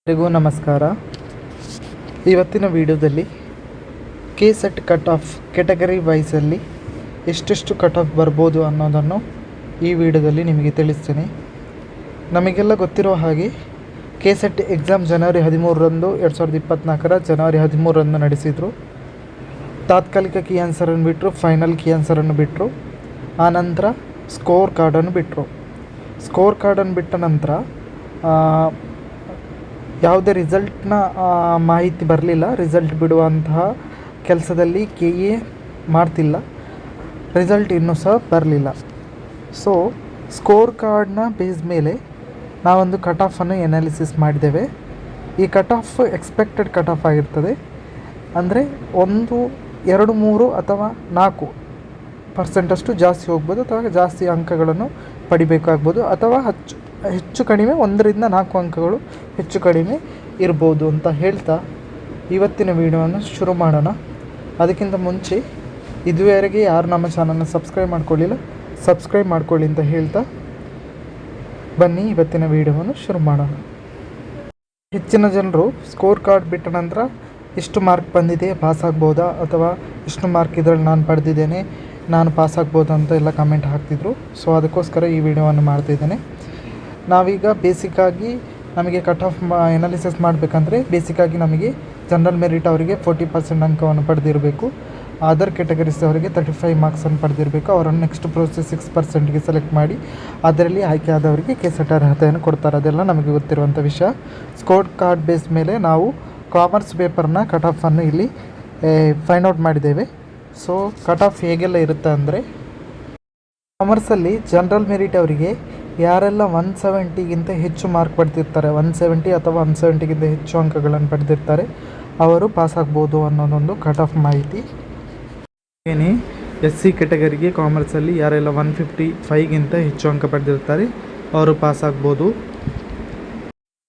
ಎಲ್ಲರಿಗೂ ನಮಸ್ಕಾರ. ಇವತ್ತಿನ ವಿಡಿಯೋದಲ್ಲಿ ಕೆಸೆಟ್ ಕಟ್ ಆಫ್ ಕ್ಯಾಟಗರಿ ವೈಸಲ್ಲಿ ಎಷ್ಟೆಷ್ಟು ಕಟ್ ಆಫ್ ಬರ್ಬೋದು ಅನ್ನೋದನ್ನು ಈ ವಿಡಿಯೋದಲ್ಲಿ ನಿಮಗೆ ತಿಳಿಸ್ತೀನಿ. ನಮಗೆಲ್ಲ ಗೊತ್ತಿರೋ ಹಾಗೆ ಕೆಸೆಟ್ ಎಕ್ಸಾಮ್ ಜನವರಿ 13ರಂದು 2024 ಜನವರಿ 13ರಂದು ನಡೆಸಿದರು. ತಾತ್ಕಾಲಿಕ ಕೀ ಆನ್ಸರನ್ನು ಬಿಟ್ಟರು, ಫೈನಲ್ ಕೀ ಆನ್ಸರನ್ನು ಬಿಟ್ಟರು. ಆನಂತರ ಸ್ಕೋರ್ ಕಾರ್ಡನ್ನು ಬಿಟ್ಟರು. ಸ್ಕೋರ್ ಕಾರ್ಡನ್ನು ಬಿಟ್ಟ ನಂತರ ಯಾವುದೇ ರಿಸಲ್ಟ್ನ ಮಾಹಿತಿ ಬರಲಿಲ್ಲ. ರಿಸಲ್ಟ್ ಬಿಡುವಂತಹ ಕೆಲಸದಲ್ಲಿ KA ಮಾಡ್ತಿಲ್ಲ. ರಿಸಲ್ಟ್ ಇನ್ನೂ ಸಹ ಬರಲಿಲ್ಲ. ಸೊ ಸ್ಕೋರ್ ಕಾರ್ಡ್ನ ಬೇಸ್ ಮೇಲೆ ನಾವೊಂದು ಕಟ್ ಆಫನ್ನು ಎನಾಲಿಸಿಸ್ ಮಾಡಿದ್ದೇವೆ. ಈ cut off expected cut off ಆಗಿರ್ತದೆ. ಅಂದರೆ 1, 2, 3 ಅಥವಾ 4% ಜಾಸ್ತಿ ಹೋಗ್ಬೋದು, ಅಥವಾ ಜಾಸ್ತಿ ಅಂಕಗಳನ್ನು ಪಡಿಬೇಕಾಗ್ಬೋದು, ಅಥವಾ ಹೆಚ್ಚು ಕಡಿಮೆ 1 ರಿಂದ 4 ಅಂಕಗಳು ಹೆಚ್ಚು ಕಡಿಮೆ ಇರ್ಬೋದು ಅಂತ ಹೇಳ್ತಾ ಇವತ್ತಿನ ವಿಡಿಯೋವನ್ನು ಶುರು ಮಾಡೋಣ. ಅದಕ್ಕಿಂತ ಮುಂಚೆ ಇದುವರೆಗೆ ಯಾರು ನಮ್ಮ ಚಾನಲ್ನ ಸಬ್ಸ್ಕ್ರೈಬ್ ಮಾಡ್ಕೊಳ್ಳಿಲ್ಲ, ಸಬ್ಸ್ಕ್ರೈಬ್ ಮಾಡ್ಕೊಳ್ಳಿ ಅಂತ ಹೇಳ್ತಾ ಬನ್ನಿ ಇವತ್ತಿನ ವಿಡಿಯೋವನ್ನು ಶುರು ಮಾಡೋಣ. ಹೆಚ್ಚಿನ ಜನರು ಸ್ಕೋರ್ ಕಾರ್ಡ್ ಬಿಟ್ಟ ನಂತರ ಎಷ್ಟು ಮಾರ್ಕ್ ಬಂದಿದೆ, ಪಾಸ್ ಆಗ್ಬೋದಾ, ಅಥವಾ ಎಷ್ಟು ಮಾರ್ಕ್ ಇದರಲ್ಲಿ ನಾನು ಪಡೆದಿದ್ದೇನೆ, ನಾನು ಪಾಸ್ ಆಗ್ಬೋದಾ ಅಂತ ಎಲ್ಲ ಕಮೆಂಟ್ ಹಾಕ್ತಿದ್ರು. ಸೊ ಅದಕ್ಕೋಸ್ಕರ ಈ ವಿಡಿಯೋವನ್ನು ಮಾಡ್ತಿದ್ದೇನೆ. ನಾವೀಗ ಬೇಸಿಕ್ಕಾಗಿ ನಮಗೆ ಕಟ್ ಆಫ್ ಎನಾಲಿಸಿಸ್ ಮಾಡಬೇಕಂದ್ರೆ ಬೇಸಿಕ್ಕಾಗಿ ನಮಗೆ ಜನರಲ್ ಮೆರಿಟ್ ಅವರಿಗೆ 40% ಅಂಕವನ್ನು ಪಡೆದಿರಬೇಕು. ಅದರ್ ಕ್ಯಾಟಗರೀಸ್ ಅವರಿಗೆ 35 ಮಾರ್ಕ್ಸನ್ನು ಪಡೆದಿರಬೇಕು. ಅವರನ್ನು ನೆಕ್ಸ್ಟ್ ಪ್ರೋಸೆಸ್ 6%ಗೆ ಸೆಲೆಕ್ಟ್ ಮಾಡಿ ಅದರಲ್ಲಿ ಆಯ್ಕೆ ಆದವರಿಗೆ ಕೆಸೆಟ್ ಅರ್ಹತೆಯನ್ನು ಕೊಡ್ತಾರೆ. ಅದೆಲ್ಲ ನಮಗೆ ಗೊತ್ತಿರುವಂಥ ವಿಷಯ. ಸ್ಕೋರ್ ಕಾರ್ಡ್ ಬೇಸ್ ಮೇಲೆ ನಾವು ಕಾಮರ್ಸ್ ಪೇಪರ್ನ ಕಟ್ ಆಫನ್ನು ಇಲ್ಲಿ ಫೈಂಡ್ ಔಟ್ ಮಾಡಿದ್ದೇವೆ. ಸೊ ಕಟ್ ಆಫ್ ಹೇಗೆಲ್ಲ ಇರುತ್ತೆ ಅಂದರೆ, ಕಾಮರ್ಸಲ್ಲಿ ಜನರಲ್ ಮೆರಿಟ್ ಅವರಿಗೆ ಯಾರೆಲ್ಲ 170ಗಿಂತ ಹೆಚ್ಚು ಮಾರ್ಕ್ ಪಡೆದಿರ್ತಾರೆ, 170 ಅಥವಾ 170ಗಿಂತ ಹೆಚ್ಚು ಅಂಕಗಳನ್ನು ಪಡೆದಿರ್ತಾರೆ, ಅವರು ಪಾಸ್ ಆಗ್ಬೋದು ಅನ್ನೋದೊಂದು ಕಟ್ ಆಫ್ ಮಾಹಿತಿ. ಏನೇ SC ಕ್ಯಾಟಗರಿಗೆ ಕಾಮರ್ಸಲ್ಲಿ ಯಾರೆಲ್ಲ 155ಗಿಂತ ಹೆಚ್ಚು ಅಂಕ ಪಡೆದಿರ್ತಾರೆ ಅವರು ಪಾಸ್ ಆಗ್ಬೋದು.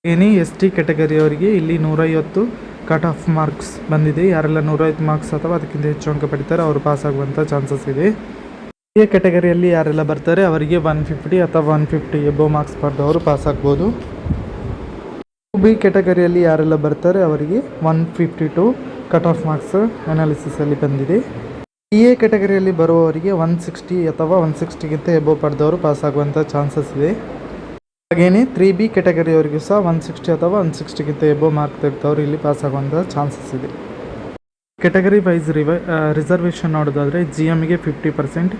ಏನೇ ST ಕ್ಯಾಟಗರಿಯವರಿಗೆ ಇಲ್ಲಿ 150 ಕಟ್ ಆಫ್ ಮಾರ್ಕ್ಸ್ ಬಂದಿದೆ. ಯಾರೆಲ್ಲ 150 ಮಾರ್ಕ್ಸ್ ಅಥವಾ ಅದಕ್ಕಿಂತ ಹೆಚ್ಚು ಅಂಕ ಪಡಿತಾರೆ ಅವರು ಪಾಸ್ ಆಗುವಂಥ ಚಾನ್ಸಸ್ ಇದೆ. A ಕ್ಯಾಟಗರಿಯಲ್ಲಿ ಯಾರೆಲ್ಲ ಬರ್ತಾರೆ ಅವರಿಗೆ 150 ಅಥವಾ 150 ಎಬೋ ಮಾರ್ಕ್ಸ್ ಪಡೆದವರು ಪಾಸ್ ಆಗ್ಬೋದು. B ಕ್ಯಾಟಗರಿಯಲ್ಲಿ ಯಾರೆಲ್ಲ ಬರ್ತಾರೆ ಅವರಿಗೆ 152 ಕಟ್ ಆಫ್ ಮಾರ್ಕ್ಸ್ ಅನಾಲಿಸಿಸಲ್ಲಿ ಬಂದಿದೆ. A ಕ್ಯಾಟಗರಿಯಲ್ಲಿ ಬರುವವರಿಗೆ 160 ಅಥವಾ 160ಗಿಂತ ಎಬೋ ಪಡೆದವರು ಪಾಸ್ ಆಗುವಂಥ ಚಾನ್ಸಸ್ ಇದೆ. ಹಾಗೆಯೇ 3B ಕ್ಯಾಟಗರಿಯವರಿಗೂ ಸಹ 160 ಅಥವಾ 160ಗಿಂತ ಎಬೋ ಮಾರ್ಕ್ ತೆಗೆದವರು ಇಲ್ಲಿ ಪಾಸ್ ಆಗುವಂಥ ಚಾನ್ಸಸ್ ಇದೆ. ಕ್ಯಾಟಗರಿ ವೈಸ್ ರಿಸರ್ವೇಷನ್ ನೋಡೋದಾದರೆ GMಗೆ 50%,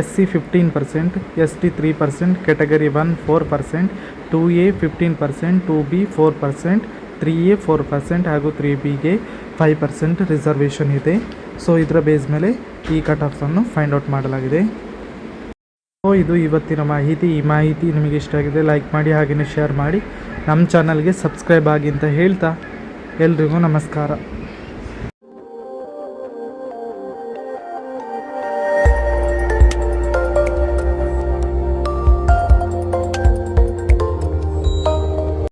SC 15%, ST 3%, category 1 4%, 2A 15%, 2B 4%, 3A 4% ಹಾಗೂ 3Bಗೆ 5% ರಿಸರ್ವೇಷನ್ ಇದೆ. ಸೊ ಇದರ ಬೇಸ್ ಮೇಲೆ ಈ ಕಟ್ ಆಫನ್ನು ಫೈಂಡ್ ಔಟ್ ಮಾಡಲಾಗಿದೆ. ಸೊ ಇದು ಇವತ್ತಿನ ಮಾಹಿತಿ. ಈ ಮಾಹಿತಿ ನಿಮಗೆ ಇಷ್ಟ ಆಗಿದೆ ಲೈಕ್ ಮಾಡಿ, ಹಾಗೆಯೇ ಶೇರ್ ಮಾಡಿ, ನಮ್ಮ ಚಾನಲ್ಗೆ ಸಬ್ಸ್ಕ್ರೈಬ್ ಆಗಿ ಅಂತ ಹೇಳ್ತಾ ಎಲ್ರಿಗೂ ನಮಸ್ಕಾರ.